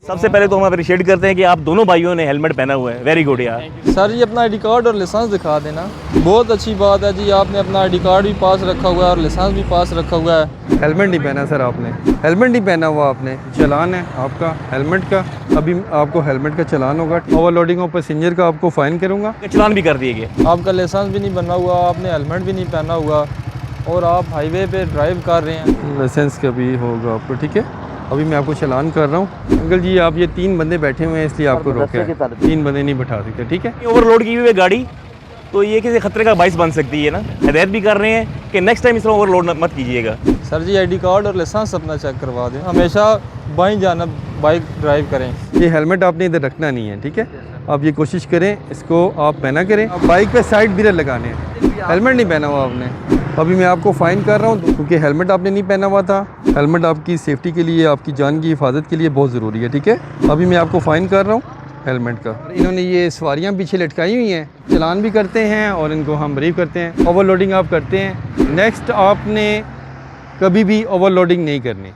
सबसे पहले तो हम अप्रिशिएट करते हैं कि आप दोनों भाइयों ने हेलमेट पहना हुआ है, वेरी गुड यार। सर जी अपना आईडी कार्ड और लाइसेंस दिखा देना। बहुत अच्छी बात है जी, आपने अपना आईडी कार्ड भी पास रखा हुआ है और लाइसेंस भी पास रखा हुआ है। हेलमेट नहीं पहना सर आपने, हेलमेट नहीं पहना हुआ आपने, चलान है आपका हेलमेट का। अभी आपको हेलमेट का चलान होगा, ओवरलोडिंग ऑफ पैसेंजर का आपको फ़ाइन करूँगा। चलान भी कर दिए गए। आपका लाइसेंस भी नहीं बना हुआ, आपने हेलमेट भी नहीं पहना हुआ और आप हाईवे पे ड्राइव कर रहे हैं। लाइसेंस का भी होगा आपको, ठीक है। अभी मैं आपको चलान कर रहा हूँ। अंकल जी आप ये 3 बंदे बैठे हुए हैं इसलिए आपको रोका है, 3 बंदे नहीं बैठा सकते, ठीक है। ओवरलोड की हुई है गाड़ी तो ये किसी खतरे का बाइस बन सकती है ना। हिदायत भी कर रहे हैं कि नेक्स्ट टाइम इस तरह ओवरलोड मत कीजिएगा। सर जी आईडी कार्ड और लाइसेंस अपना चेक करवा दें, हमेशा बाईं जानब बाइक ड्राइव करें। ये हेलमेट आपने इधर रखना नहीं है, ठीक है। आप ये कोशिश करें इसको आप पहना करें। आप बाइक पे साइड मिरर लगाने हैं, हेलमेट नहीं पहना हुआ आपने। अभी मैं आपको फ़ाइन कर रहा हूँ क्योंकि हेलमेट आपने नहीं पहना हुआ था। हेलमेट आपकी सेफ्टी के लिए, आपकी जान की हिफाजत के लिए बहुत ज़रूरी है, ठीक है। अभी मैं आपको फ़ाइन कर रहा हूँ हेलमेट का। इन्होंने ये सवारियाँ पीछे लटकाई हुई हैं, चलान भी करते हैं और इनको हम ब्रीफ करते हैं। ओवरलोडिंग आप करते हैं, नेक्स्ट आपने कभी भी ओवरलोडिंग नहीं करनी।